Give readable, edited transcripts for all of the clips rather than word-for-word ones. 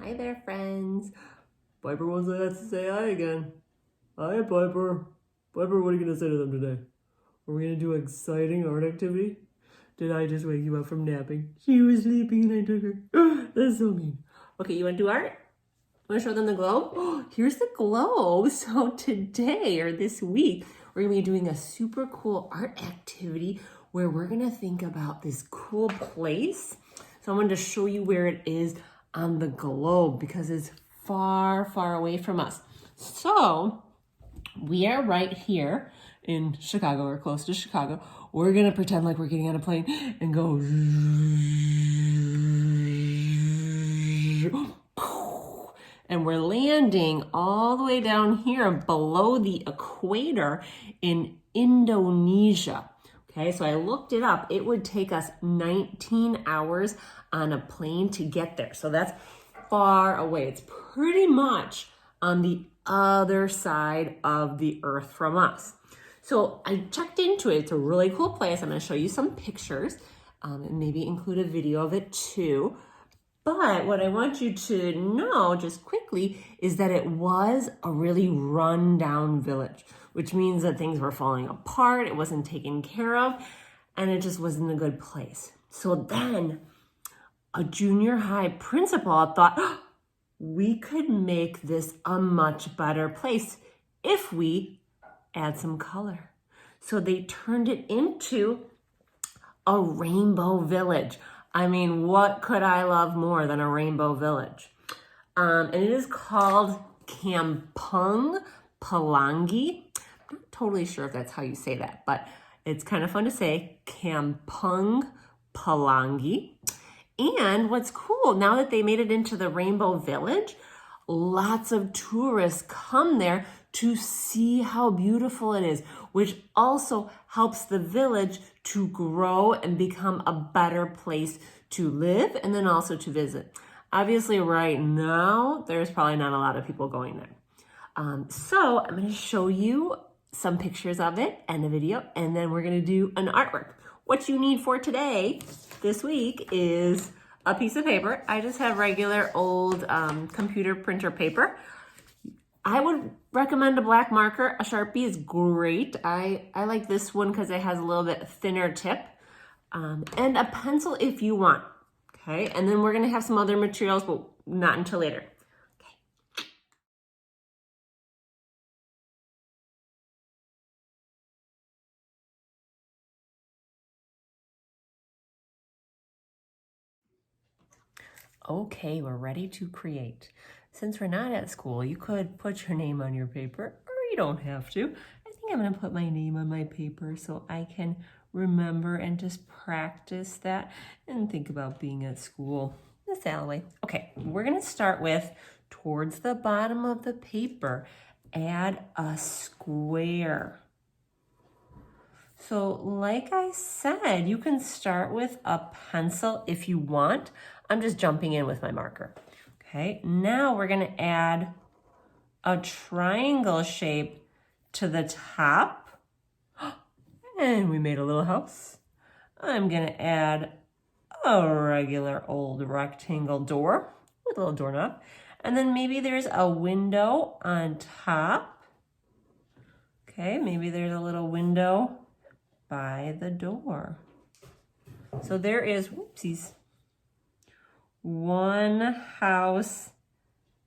Hi there, friends. Piper wants us to say hi again. Hi, Piper. Piper, what are you going to say to them today? Are we going to do an exciting art activity? Did I just wake you up from napping? She was sleeping and I took her. That's so mean. Okay, you want to do art? Want to show them the globe? Oh, here's the globe. So today or this week, we're going to be doing a super cool art activity where we're going to think about this cool place. So I wanted to show you where it is on the globe because it's far, far away from us. So we are right here in Chicago. We're close to Chicago. We're going to pretend like we're getting on a plane and go. And we're landing all the way down here below the equator in Indonesia. Okay, so I looked it up. It would take us 19 hours on a plane to get there. So that's far away. It's pretty much on the other side of the earth from us. So I checked into it. It's a really cool place. I'm going to show you some pictures and maybe include a video of it too. But what I want you to know just quickly is that it was a really run-down village, which means that things were falling apart, it wasn't taken care of, and it just wasn't a good place. So then a junior high principal thought, oh, we could make this a much better place if we add some color. So they turned it into a rainbow village. I mean, what could I love more than a rainbow village? And it is called Kampung Pelangi. I'm not totally sure if that's how you say that, but it's kind of fun to say, Kampung Pelangi. And what's cool, now that they made it into the rainbow village, lots of tourists come there to see how beautiful it is, which also helps the village to grow and become a better place to live and then also to visit. Obviously, right now, there's probably not a lot of people going there. So I'm going to show you some pictures of it and a video, and then we're going to do an artwork. What you need for today, this week, is a piece of paper. I just have regular old computer printer paper. I would recommend a black marker. A Sharpie is great. I like this one because it has a little bit thinner tip. And a pencil if you want. Okay, and then we're going to have some other materials, but not until later. Okay, we're ready to create. Since we're not at school, you could put your name on your paper, or you don't have to. I think I'm going to put my name on my paper so I can remember and just practice that and think about being at school. Miss Alloway. Okay, we're going to start with, towards the bottom of the paper, add a square. So like I said, you can start with a pencil if you want. I'm just jumping in with my marker. Okay, now we're going to add a triangle shape to the top. And we made a little house. I'm going to add a regular old rectangle door with a little doorknob. And then maybe there's a window on top. Okay, maybe there's a little window by the door. So there is, whoopsies, one house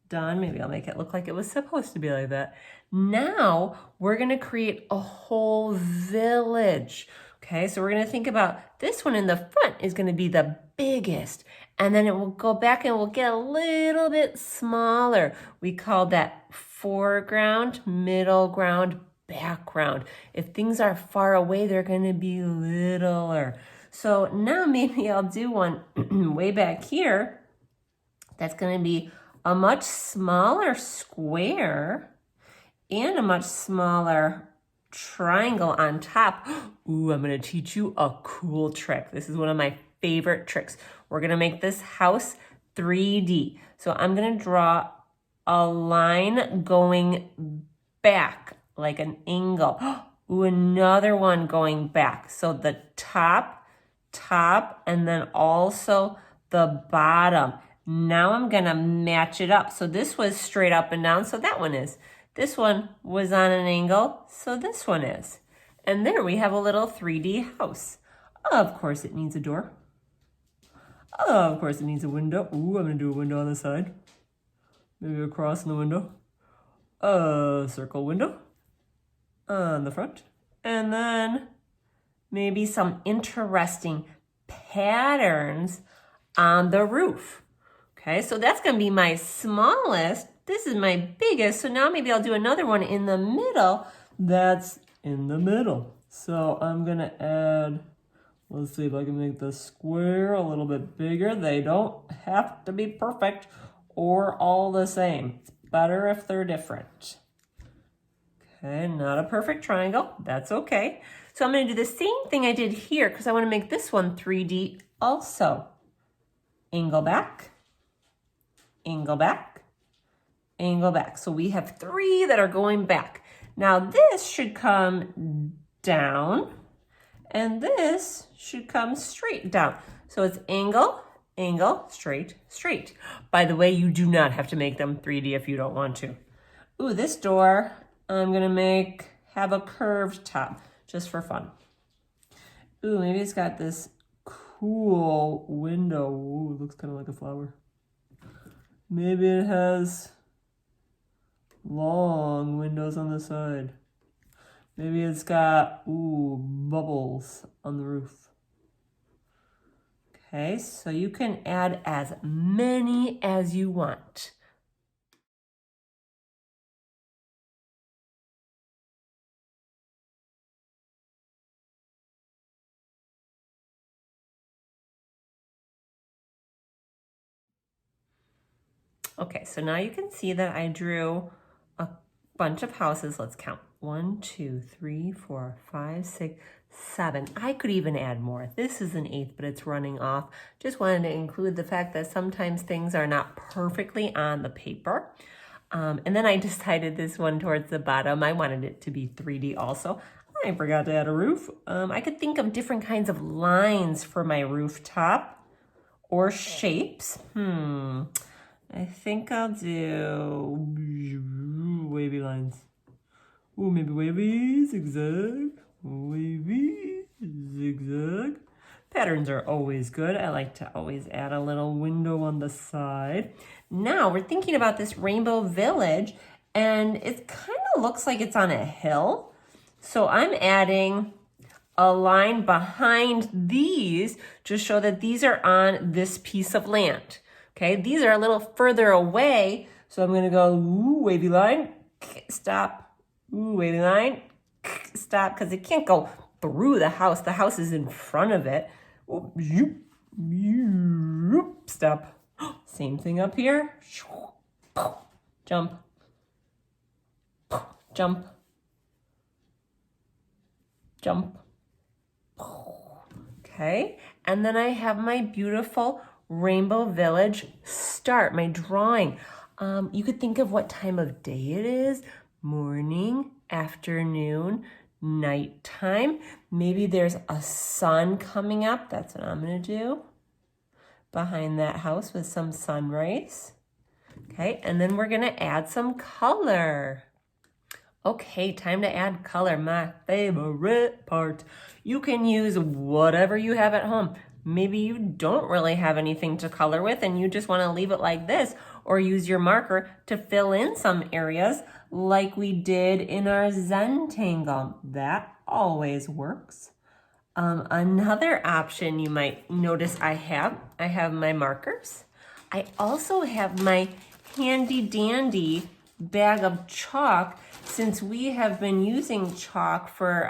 done. Maybe I'll make it look like it was supposed to be like that. Now we're going to create a whole village. Okay, so we're going to think about this one in the front is going to be the biggest, and then it will go back and we'll get a little bit smaller. We call that foreground, middle ground, background. If things are far away, they're going to be littler. So now maybe I'll do one way back here. That's going to be a much smaller square and a much smaller triangle on top. Ooh, I'm going to teach you a cool trick. This is one of my favorite tricks. We're going to make this house 3D. So I'm going to draw a line going back like an angle. Ooh, another one going back. So the top, and then also the bottom. Now I'm gonna match it up. So this was straight up and down, so that one is. This one was on an angle, so this one is. And there we have a little 3D house. Of course it needs a door. Of course it needs a window. Ooh, I'm gonna do a window on the side. Maybe a cross in the window. A circle window on the front. And then maybe some interesting patterns on the roof. Okay, so that's gonna be my smallest. This is my biggest. So now maybe I'll do another one in the middle that's in the middle. So I'm gonna add, let's see if I can make the square a little bit bigger. They don't have to be perfect or all the same. It's better if they're different. Okay, not a perfect triangle. That's okay. So I'm going to do the same thing I did here because I want to make this one 3D also. Angle back, angle back, angle back. So we have 3 that are going back. Now this should come down and this should come straight down. So it's angle, angle, straight, straight. By the way, you do not have to make them 3D if you don't want to. Ooh, this door I'm gonna have a curved top just for fun. Ooh, maybe it's got this cool window. Ooh, it looks kind of like a flower. Maybe it has long windows on the side. Maybe it's got, ooh, bubbles on the roof. Okay, so you can add as many as you want. Okay, so now you can see that I drew a bunch of houses. Let's count. 1, 2, 3, 4, 5, 6, 7. I could even add more. This is an 8th, but it's running off. Just wanted to include the fact that sometimes things are not perfectly on the paper. And then I decided this one towards the bottom, I wanted it to be 3D also. I forgot to add a roof. I could think of different kinds of lines for my rooftop or shapes. I think I'll do wavy lines. Ooh, maybe wavy, zigzag, wavy, zigzag. Patterns are always good. I like to always add a little window on the side. Now we're thinking about this rainbow village and it kind of looks like it's on a hill. So I'm adding a line behind these to show that these are on this piece of land. Okay, these are a little further away. So I'm gonna go, ooh, wavy line, stop, ooh, wavy line, stop, because it can't go through the house. The house is in front of it. Stop. Same thing up here. Jump, jump, jump. Okay, and then I have my beautiful Rainbow Village start, my drawing. You could think of what time of day it is, morning, afternoon, nighttime. Maybe there's a sun coming up. That's what I'm gonna do. Behind that house with some sun rays. Okay, and then we're gonna add some color. Okay, time to add color, my favorite part. You can use whatever you have at home. Maybe you don't really have anything to color with and you just want to leave it like this, or use your marker to fill in some areas like we did in our Zentangle. That always works. Another option you might notice I have my markers. I also have my handy dandy bag of chalk. Since we have been using chalk for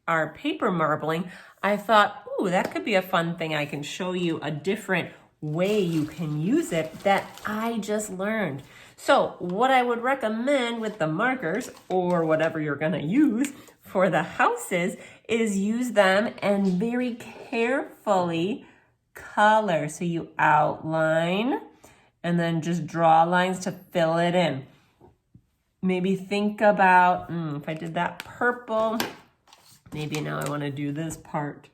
our paper marbling, I thought, ooh, that could be a fun thing. I can show you a different way you can use it that I just learned. So what I would recommend with the markers or whatever you're gonna use for the houses is use them and very carefully color. So you outline and then just draw lines to fill it in. Maybe think about, if I did that purple, maybe now I want to do this part.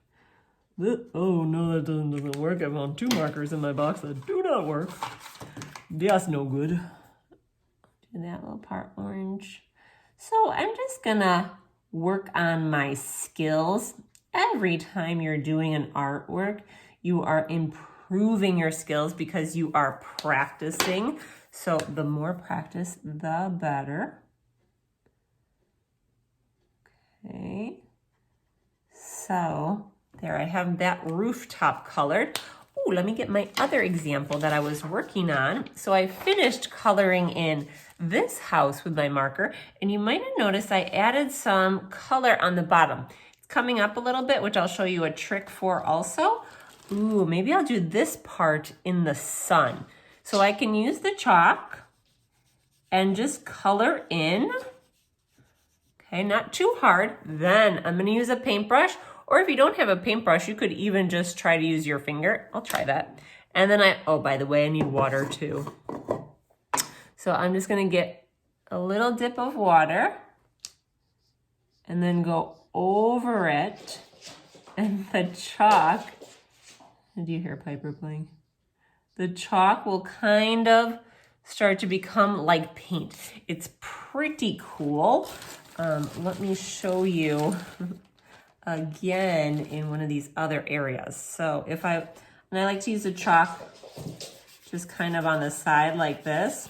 Oh no, that doesn't work. I found 2 markers in my box that do not work. That's no good. Do that little part orange. So I'm just gonna work on my skills. Every time you're doing an artwork, you are improving your skills because you are practicing. So the more practice, the better. Okay, so there I have that rooftop colored. Oh, let me get my other example that I was working on. So I finished coloring in this house with my marker, and you might have noticed I added some color on the bottom. It's coming up a little bit, which I'll show you a trick for also. Ooh, maybe I'll do this part in the sun. So I can use the chalk and just color in. Okay, not too hard. Then I'm gonna use a paintbrush, or if you don't have a paintbrush, you could even just try to use your finger. I'll try that. And then oh, by the way, I need water too. So I'm just gonna get a little dip of water and then go over it. And the chalk, do you hear Piper playing? The chalk will kind of start to become like paint. It's pretty cool. Let me show you again in one of these other areas. So and I like to use the chalk just kind of on the side like this.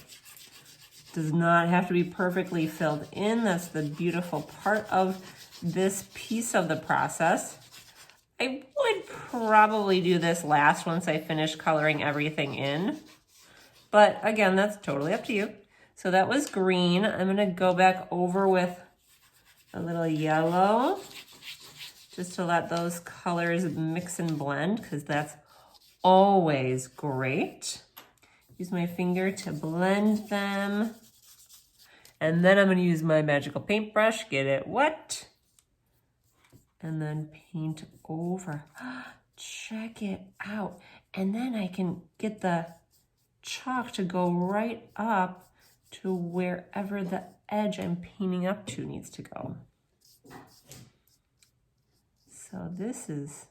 Does not have to be perfectly filled in. That's the beautiful part of this piece of the process. I would probably do this last once I finish coloring everything in. But again, that's totally up to you. So that was green. I'm gonna go back over with a little yellow just to let those colors mix and blend, because that's always great. Use my finger to blend them. And then I'm gonna use my magical paintbrush, get it wet, and then paint over. Check it out. And then I can get the chalk to go right up to wherever the edge I'm painting up to needs to go. So this is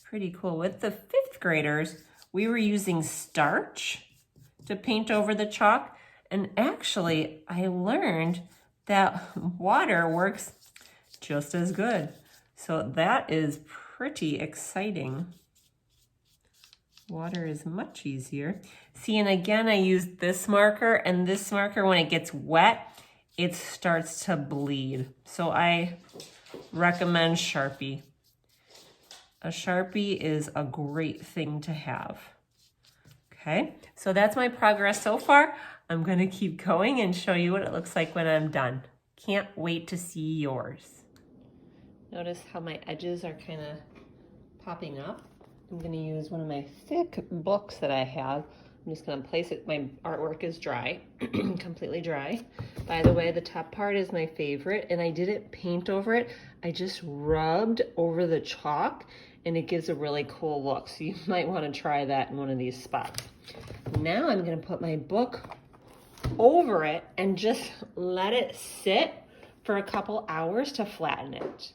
pretty cool. With the 5th graders, we were using starch to paint over the chalk. And actually, I learned that water works just as good. So that is pretty exciting. Water is much easier. See, and again, I used this marker, and this marker, when it gets wet, it starts to bleed. So I recommend Sharpie. A Sharpie is a great thing to have. Okay, so that's my progress so far. I'm gonna keep going and show you what it looks like when I'm done. Can't wait to see yours. Notice how my edges are kind of popping up. I'm gonna use one of my thick books that I have. I'm just gonna place it, my artwork is dry, completely dry. By the way, the top part is my favorite, and I didn't paint over it. I just rubbed over the chalk, and it gives a really cool look. So you might wanna try that in one of these spots. Now I'm gonna put my book over it and just let it sit for a couple hours to flatten it.